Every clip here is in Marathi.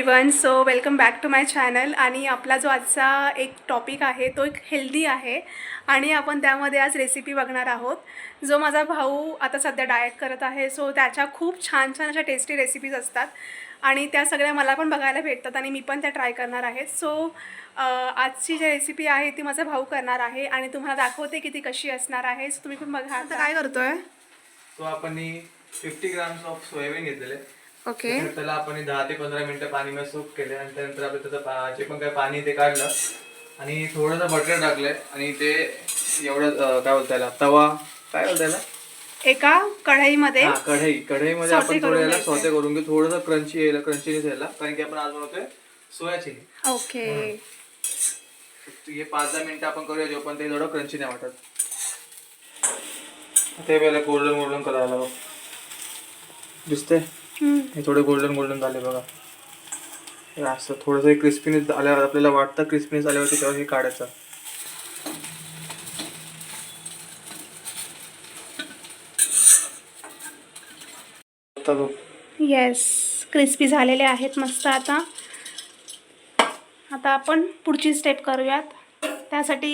Everyone. So welcome back to my channel. आणि आपला जो आजचा एक टॉपिक आहे तो एक हेल्दी आहे आणि आपण त्यामध्ये आज रेसिपी बघणार आहोत. जो माझा भाऊ आता सध्या डाएट करत आहे, सो त्याच्या खूप छान छान अशा टेस्टी रेसिपीज असतात आणि त्या सगळ्या मला पण बघायला भेटतात आणि मी पण त्या ट्राय करणार आहे. सो आजची जी रेसिपी आहे ती माझा भाऊ करणार आहे आणि तुम्हाला दाखवते की ती कशी असणार आहे. सो तुम्ही पण बघा. आता काय करतोय? तो आपण 50 ग्राम्स ऑफ सोयाबीन घेतलेले. ओके. त्याला आपण 10 ते 15 मिनिटं पाणीमध्ये सोक केले आणि त्यानंतर आपण त्याचं जे पण काय पाणी ते काढलं आणि थोडंसं बटर टाकलंय आणि ते एवढं काय बोलता याला तवा काय बोलता याला एका कढईमध्ये कढईमध्ये आपण थोडं याला सॉते करून घेऊ. थोडंसं क्रंचीनेस यायला, कारण की आपण आज बनवतोय सोया चिली. ओके. हे 5-10 मिनिटं आपण करूया, जो पण ते थोडं क्रंची नाही वाटत. ते पहिला गोल्डन करायला बघ, दिसतंय हे थोडे गोल्डन झाले बघा. असं थोडंसं क्रिस्पीनेस आल्यावर आपल्याला वाटतं, क्रिस्पीनेस आल्यावरती तेव्हा हे काढायचं. येस, क्रिस्पी झालेले आहेत मस्त. आता आपण पुढची स्टेप करूयात. त्यासाठी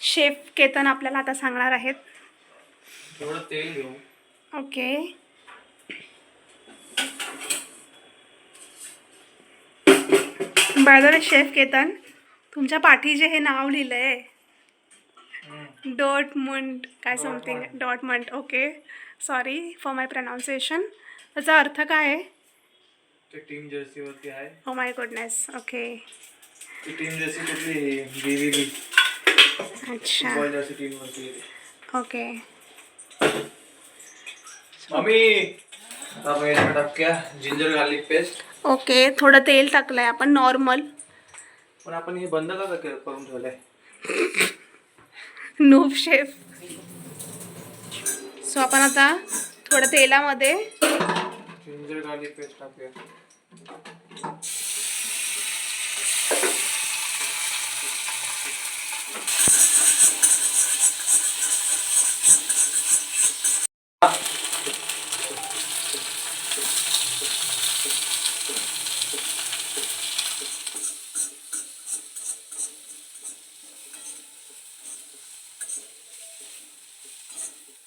शेफ केतन आपल्याला आता सांगणार आहेत. थोडं तेल घेऊ. Okay. By the way chef Ketan, तुमच्या पाठी जे हे नाव लिहिलंय डॉटमंड काय something, Dortmund. Okay, sorry for my pronunciation. त्याचा अर्थ काय आहे? ते टीम जर्सी वरती आहे. Oh my goodness. ओके. ती टीम जर्सी कुठली? बीबीबी. अच्छा. फुटबॉल जर्सी टीम वरती. ओके. मम्मी आपण याच्यात टाकूया जिंजर गार्लिक पेस्ट. ओके. थोडं तेल टाकलंय आपण नॉर्मल. पण आपण हे बंद का करून ठेवलंय? Noob chef. सो आपण आता थोडं तेलामध्ये जिंजर गार्लिक पेस्ट टाकूया.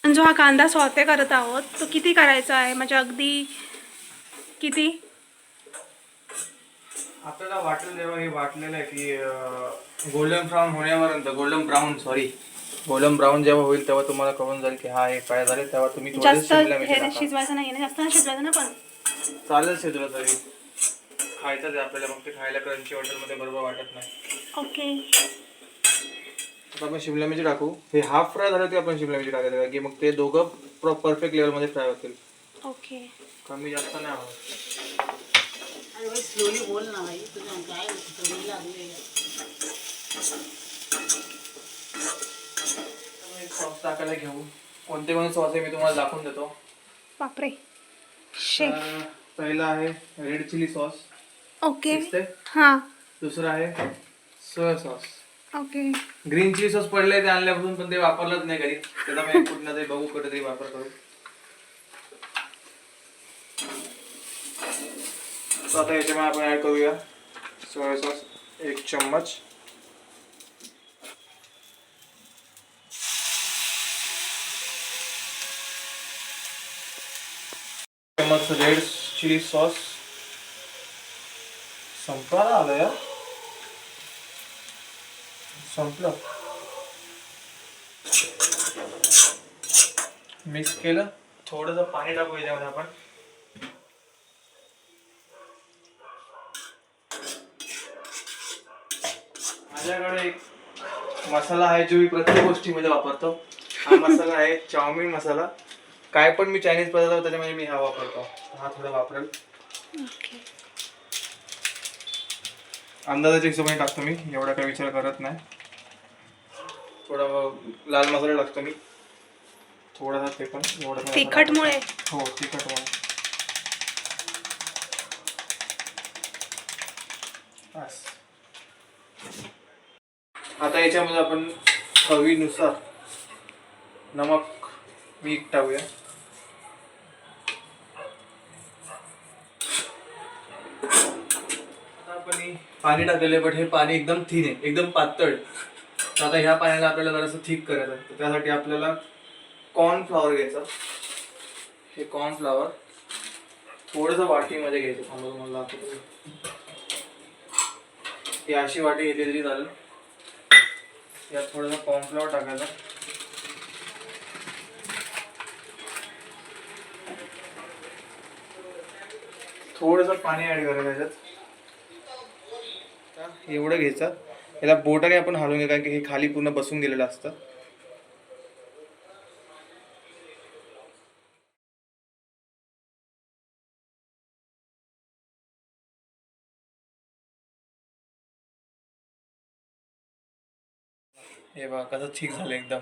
जो हा कांदा सॉते करत आहोत तो किती करायचा आहे, म्हणजे अगदी किती? आपल्याला वाटेल जेव्हा हे वाटलेलं आहे की गोल्डन ब्राऊन जेव्हा होईल तेव्हा तुम्हाला कळून जाईल की हा हे काय झाले. तेव्हा तुम्ही जास्त हे शिजवायचं नाही ना, जास्त शिजवायचं ना, पण चालेल शिजलं तरी. खायचंच आहे आपल्याला, मग ते खायला क्रंची हॉटेलमध्ये बरोबर वाटत नाही. ओके. आता आपण शिमला मिरची टाकू. हे हाफ फ्राय झालं ते आपण शिमला मिरची टाकायचं की मग ते दोघं परफेक्ट लेवलमध्ये फ्राय होतील. ओके. कमी जास्त नाही हवं. सॉस टाकायला घेऊ. कोणते सॉस आहे मी तुम्हाला दाखवून देतो. बापरे शेफ. पहिला आहे रेड चिली सॉस. ओके. हां. दुसरा आहे soya sauce. Okay. Green chilli sauce पडले ते आणल्यापासून, पण ते वापरलंच नाही कधी. त्याचा मी कुठं तरी बघू, कुठेतरी वापर करू. आता याच्यामध्ये आपण ऍड करूया सोया सॉस 1 चम्मच. रेड चिली सॉस संपला आलं यार, संपलं. मिक्स केलं. थोडंसं पाणी टाकू याच्यामध्ये आपण. माझ्याकडे एक मसाला आहे जो मी प्रत्येक गोष्टीमध्ये वापरतो. हा मसाला आहे चाऊमिन मसाला. काय पण मी चायनीज पदार्थ त्याच्यामध्ये मी हा वापरतो. हा थोडा वापरेल. अंदाजाच्या हिशोबाने टाकतो मी, एवढा काही विचार करत नाही. थोडा लाल मसाला टाकतो मी, थोडासा. ते पण एवढं तिखटमुळे. हो, तिखटमुळे. आता याच्यामध्ये आपण चवीनुसार नमक मीठ टाकूया. आपण पाणी टाकलेलं आहे, बट हे पाणी एकदम थिन आहे, एकदम पातळ. तर आता ह्या पाण्याला आपल्याला जरासं थिक करायचं. तर त्यासाठी आपल्याला कॉर्नफ्लॉवर घ्यायचं. हे कॉर्नफ्लॉवर थोडंसं वाटीमध्ये घ्यायचं. थांबा तुम्हाला दाखवतो. ही अशी वाटी घेतली तरी चालेल. यात थोडंसं कॉर्नफ्लॉवर टाकायचं. थोडंसं पाणी ऍड करायचं याच्यात. एवढं घ्यायचं. याला बोटाने आपण हलवून घ्या, कारण की हे खाली पूर्ण बसून गेलेलं असतं. हे बघा कसं ठीक झालं एकदम.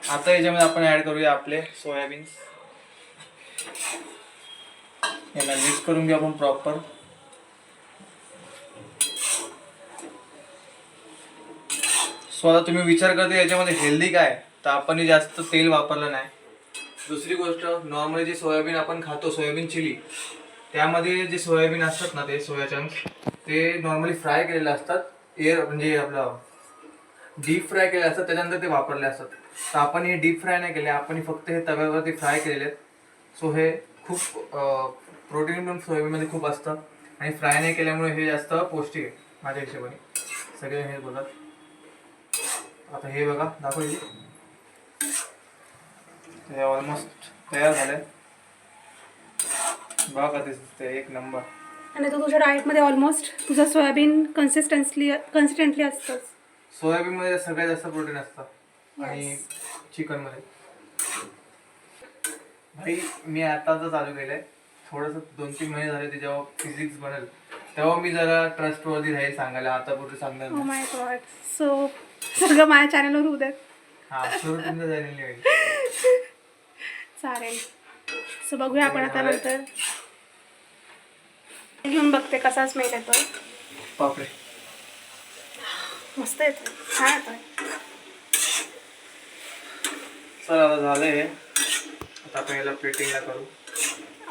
आता याच्यामध्ये आपण ऍड करूया आपले सोयाबीन्स. याला मिक्स करून घेऊ आपण प्रॉपर. सो आता तुम्ही विचार करते याच्यामध्ये हेल्दी काय, तर आपण जास्त तेल वापरलं नाही. दुसरी गोष्ट, नॉर्मली जे सोयाबीन आपण खातो, सोयाबीन चिली, त्यामध्ये जे सोयाबीन असतात ना, ते सोया चंक्स, ते नॉर्मली फ्राय केलेले असतात. म्हणजे आपलं डीप फ्राय केले असतात, त्याच्यानंतर ते वापरले असतात. तर आपण हे डीप फ्राय नाही केले, आपण फक्त हे तव्यावरती फ्राय केलेले आहेत. सो हे खूप प्रोटीन पण सोयाबीनमध्ये खूप असतं आणि फ्राय नाही केल्यामुळे हे जास्त पौष्टिक आहे माझ्या हिशोबाने. सगळे हे बोलतात. आता हे बघा दाखवली, हे ऑलमोस्ट तयार झालंय. बघा कधी दिसते एक नंबर. आणि तो तुझ्या डाएटमध्ये ऑलमोस्ट तुझं सोयाबीन कन्सिस्टंटली असतंच. सोयाबीनमध्ये सगळ्यात जास्त प्रोटीन असतं आणि चिकनमध्ये. भाई मी आता तर चालू केलंय, थोडंसं 2-3 महिने झाले. ते जेव्हा फिजिक्स बनेल तेव्हा मी जरा ट्रस्टवरती राहील सांगायला. आता पुढे सांगणार ओ माय गॉड. सो सगळं माझ्या चॅनलवर होऊ देत. हा, सुरू तुमचं झालेली होईल. चालेल. सो बघूया आपण आता नंतर. घेऊन बघते कसा स्मेल येतोय. बापरे, मस्त येतोय, छान येतोय. चल आता झालंय हे. आता आपण याला प्लेटिंगला करू.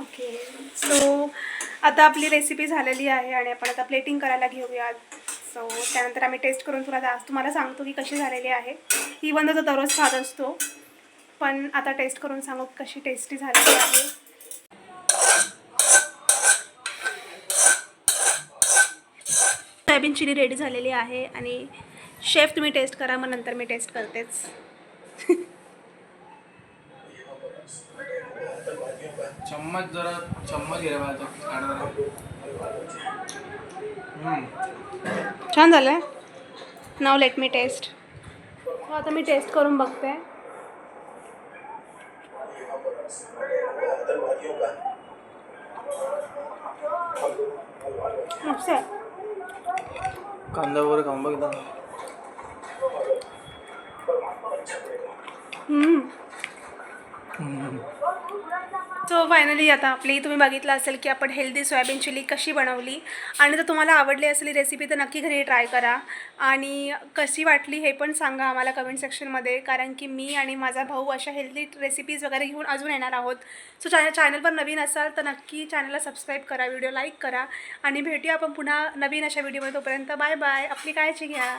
ओके. सो आता आपली रेसिपी झालेली आहे आणि आपण आता प्लेटिंग करायला घेऊयात. सो त्यानंतर आम्ही टेस्ट करून तुम्हाला सांगतो की कशी झालेली आहे. इवन तो दररोज खात असतो, पण आता टेस्ट करून सांगू कशी टेस्टी झालेली आहे. सोयाबीन चिली रेडी झालेली आहे आणि शेफ तुम्ही टेस्ट करा, मग नंतर मी टेस्ट करतेच. चम्मच घ्यायला पाहिजे. छान झालं आहे. नाव लेट मी टेस्ट. आता मी टेस्ट करून बघते. मस्त आहे. कांदा वगैरे खाऊन बघ एकदा. सो फायनली आता आपली तुम्ही बघितलं असेल की आपण हेल्दी सोयाबीन चिली कशी बनवली. आणि जर तुम्हाला आवडली असेल ही रेसिपी तर नक्की घरी ट्राय करा आणि कशी वाटली हे पण सांगा आम्हाला कमेंट सेक्शनमध्ये. कारण की मी आणि माझा भाऊ अशा हेल्दी रेसिपीज वगैरे घेऊन अजून येणार आहोत. सो चॅनलवर नवीन असाल तर नक्की चॅनलला सबस्क्राईब करा, व्हिडिओ लाईक करा आणि भेटूया आपण पुन्हा नवीन अशा व्हिडिओमध्ये. तोपर्यंत बाय बाय. आपली काळजी घ्या.